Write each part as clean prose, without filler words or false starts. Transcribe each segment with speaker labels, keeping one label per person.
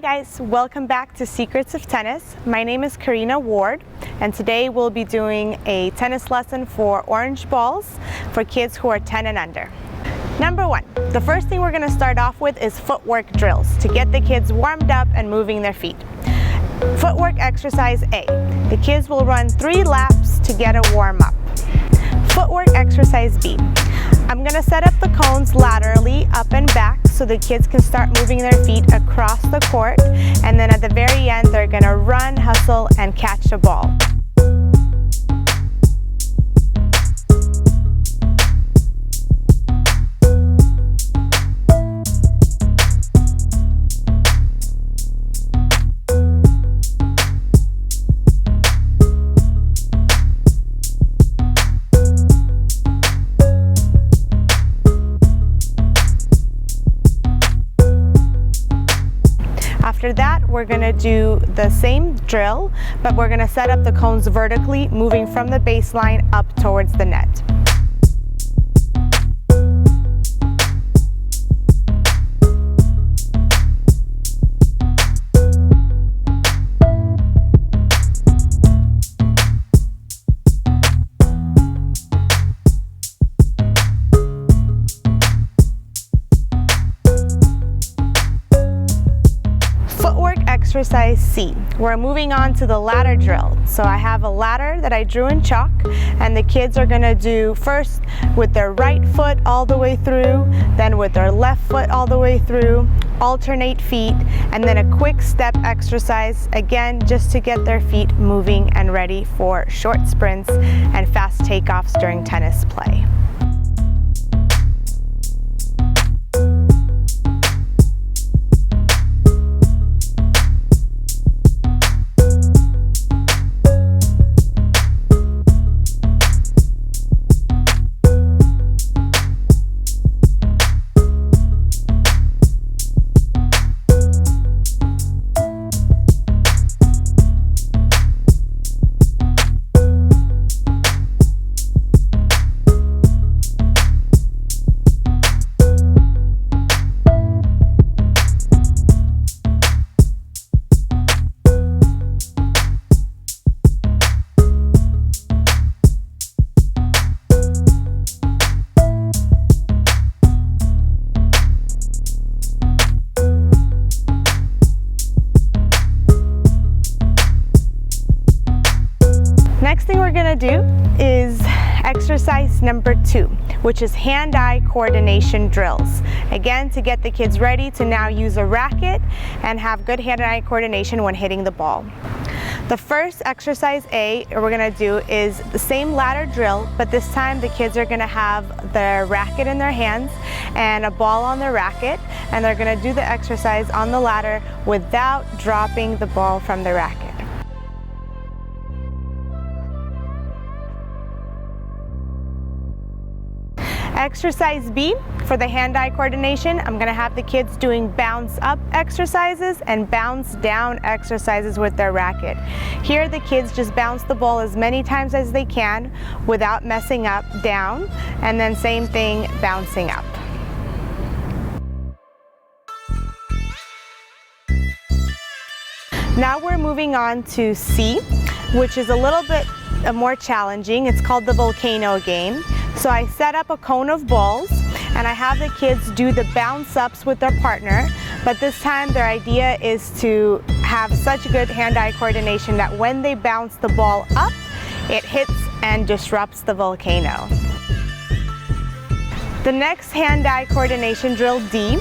Speaker 1: guys, welcome back to Secrets of Tennis. My name is Karina Ward, and today we'll be doing a tennis lesson for orange balls for kids who are 10 and under. Number one, the first thing we're going to start off with is footwork drills to get the kids warmed up and moving their feet. Footwork exercise A. The kids will run 3 laps to get a warm up. Footwork exercise B. I'm going to set up the cones laterally up and back so the kids can start moving their feet across the court, and then at the very end they're going to run, hustle, and catch a ball. After that, we're going to do the same drill, but we're going to set up the cones vertically, moving from the baseline up towards the net. Exercise C. We're moving on to the ladder drill. So I have a ladder that I drew in chalk, and the kids are going to do first with their right foot all the way through, then with their left foot all the way through, alternate feet, and then a quick step exercise, again just to get their feet moving and ready for short sprints and fast takeoffs during tennis play. Next thing we're going to do is exercise number 2, which is hand-eye coordination drills. Again, to get the kids ready to now use a racket and have good hand-eye coordination when hitting the ball. The first exercise A we're going to do is the same ladder drill, but this time the kids are going to have their racket in their hands and a ball on their racket, and they're going to do the exercise on the ladder without dropping the ball from the racket. Exercise B, for the hand-eye coordination, I'm going to have the kids doing bounce up exercises and bounce down exercises with their racket. Here the kids just bounce the ball as many times as they can without messing up down, and then same thing bouncing up. Now we're moving on to C, which is a little bit more challenging. It's called the Volcano Game. So I set up a cone of balls, and I have the kids do the bounce ups with their partner, but this time their idea is to have such good hand-eye coordination that when they bounce the ball up, it hits and disrupts the volcano. The next hand-eye coordination drill, D,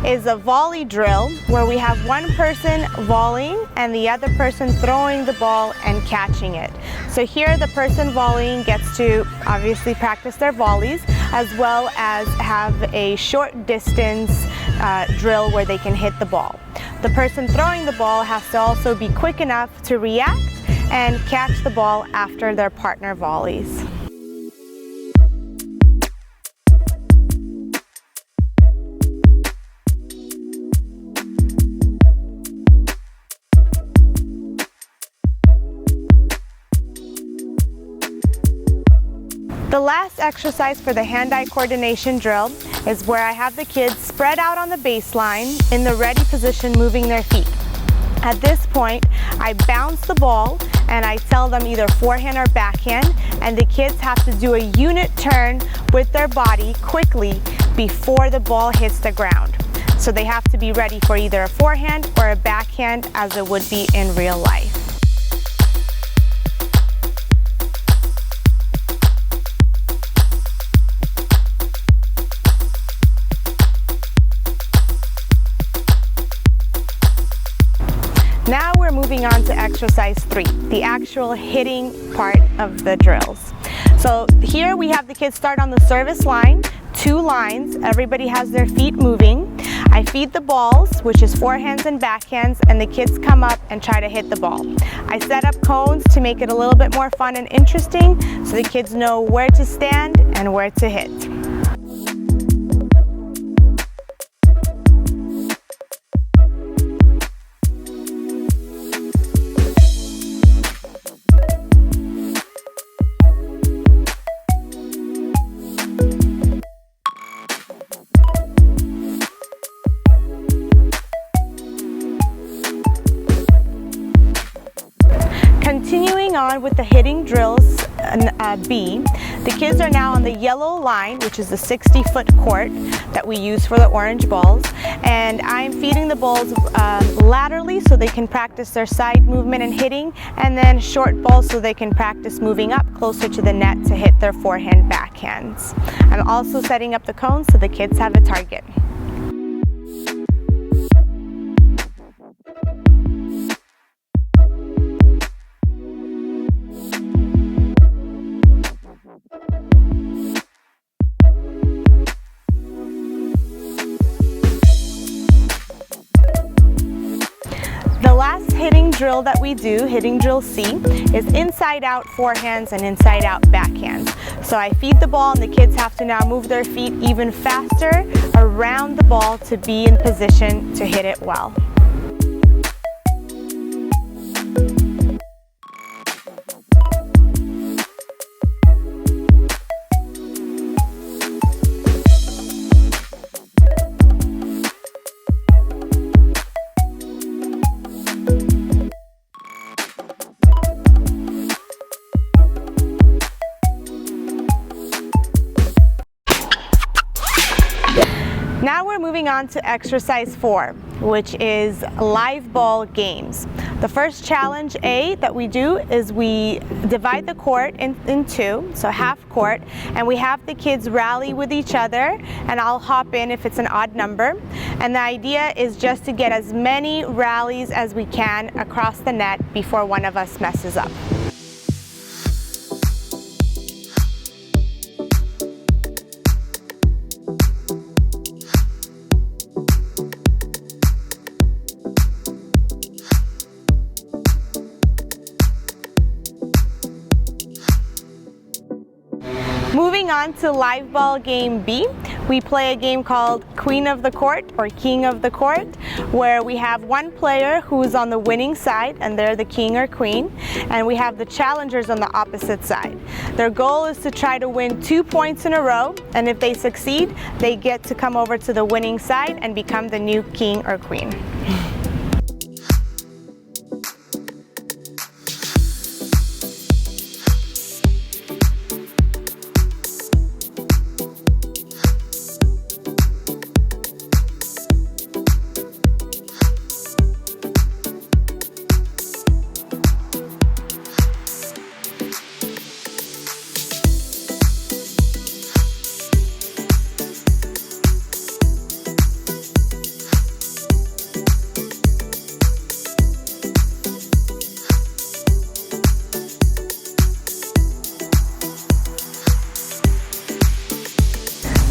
Speaker 1: is a volley drill where we have one person volleying and the other person throwing the ball and catching it. So here the person volleying gets to obviously practice their volleys, as well as have a short distance drill where they can hit the ball. The person throwing the ball has to also be quick enough to react and catch the ball after their partner volleys. The last exercise for the hand-eye coordination drill is where I have the kids spread out on the baseline in the ready position, moving their feet. At this point, I bounce the ball and I tell them either forehand or backhand, and the kids have to do a unit turn with their body quickly before the ball hits the ground. So they have to be ready for either a forehand or a backhand as it would be in real life. Now we're moving on to exercise 3, the actual hitting part of the drills. So here we have the kids start on the service line, 2 lines, everybody has their feet moving. I feed the balls, which is forehands and backhands, and the kids come up and try to hit the ball. I set up cones to make it a little bit more fun and interesting so the kids know where to stand and where to hit. Continuing on with the hitting drills B, the kids are now on the yellow line, which is the 60-foot court that we use for the orange balls, and I'm feeding the balls laterally so they can practice their side movement and hitting, and then short balls so they can practice moving up closer to the net to hit their forehand backhands. I'm also setting up the cones so the kids have a target. The last hitting drill that we do, hitting drill C, is inside out forehands and inside out backhands. So I feed the ball and the kids have to now move their feet even faster around the ball to be in position to hit it well. Now we're moving on to exercise 4, which is live ball games. The first challenge A that we do is we divide the court in 2, so half court, and we have the kids rally with each other, and I'll hop in if it's an odd number. And the idea is just to get as many rallies as we can across the net before one of us messes up. Moving on to live ball game B, we play a game called Queen of the Court or King of the Court, where we have one player who's on the winning side and they're the king or queen, and we have the challengers on the opposite side. Their goal is to try to win 2 points in a row, and if they succeed, they get to come over to the winning side and become the new king or queen.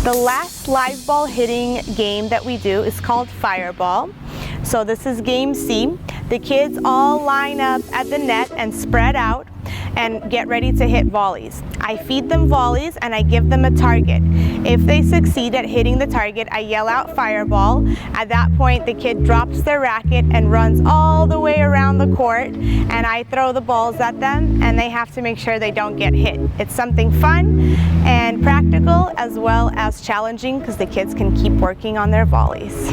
Speaker 1: The last live ball hitting game that we do is called Fireball. So this is game C. The kids all line up at the net and spread out and get ready to hit volleys. I feed them volleys and I give them a target. If they succeed at hitting the target, I yell out Fireball. At that point, the kid drops their racket and runs all the way around the court, and I throw the balls at them, and they have to make sure they don't get hit. It's something fun and practical as well as challenging because the kids can keep working on their volleys.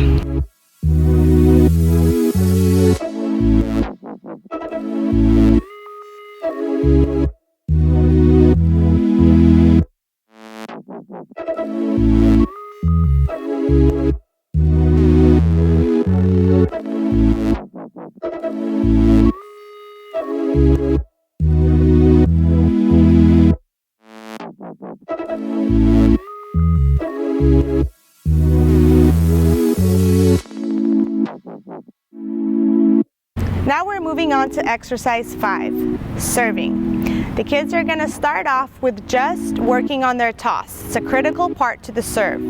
Speaker 1: Now we're moving on to exercise 5, serving. The kids are going to start off with just working on their toss. It's a critical part to the serve.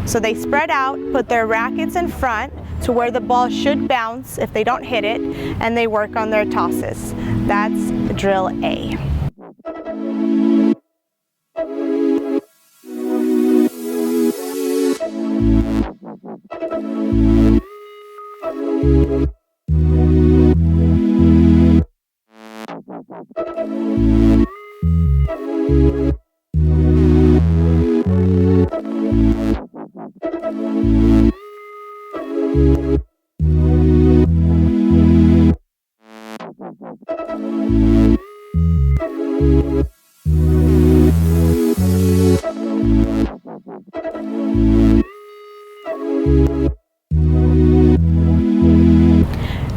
Speaker 1: So they spread out, put their rackets in front to where the ball should bounce if they don't hit it, and they work on their tosses. That's drill A.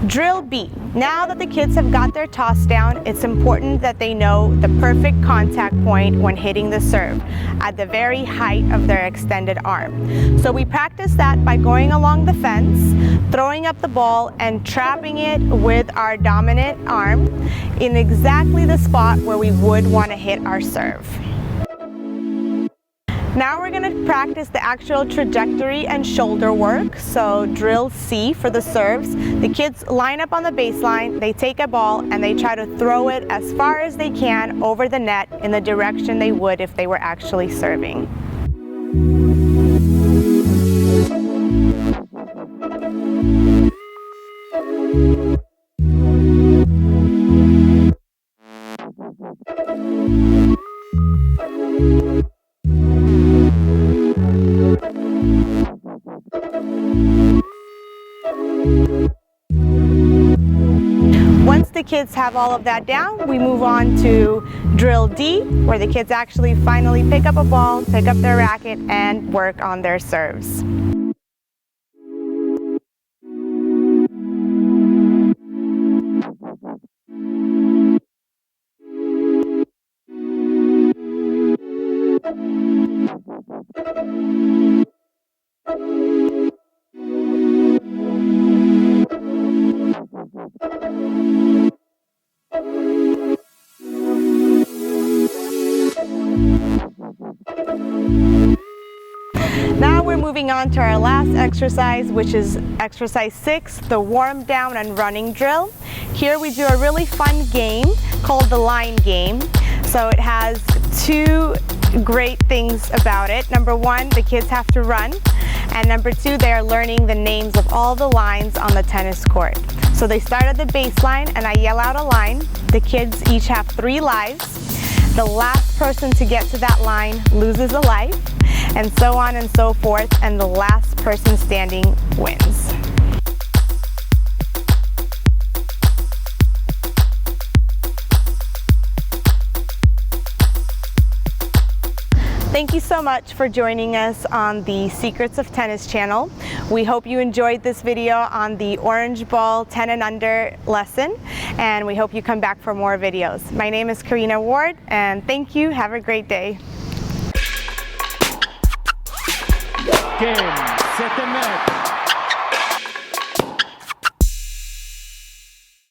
Speaker 1: Drill B. Now that the kids have got their toss down, it's important that they know the perfect contact point when hitting the serve at the very height of their extended arm. So we practice that by going along the fence, throwing up the ball and trapping it with our dominant arm in exactly the spot where we would want to hit our serve. Now we're going to practice the actual trajectory and shoulder work. So drill C for the serves. The kids line up on the baseline, they take a ball and they try to throw it as far as they can over the net in the direction they would if they were actually serving. Once the kids have all of that down, we move on to drill D, where the kids actually finally pick up a ball, pick up their racket, and work on their serves. Now we're moving on to our last exercise, which is exercise 6, the warm down and running drill. Here we do a really fun game called the line game. So it has two great things about it. Number one, the kids have to run. And number two, they are learning the names of all the lines on the tennis court. So they start at the baseline and I yell out a line. The kids each have 3 lives. The last person to get to that line loses a life, and so on and so forth, and the last person standing wins. Thank you so much for joining us on the Secrets of Tennis channel. We hope you enjoyed this video on the orange ball 10 and under lesson, and we hope you come back for more videos. My name is Karina Ward, and thank you. Have a great day.
Speaker 2: Game, set the net.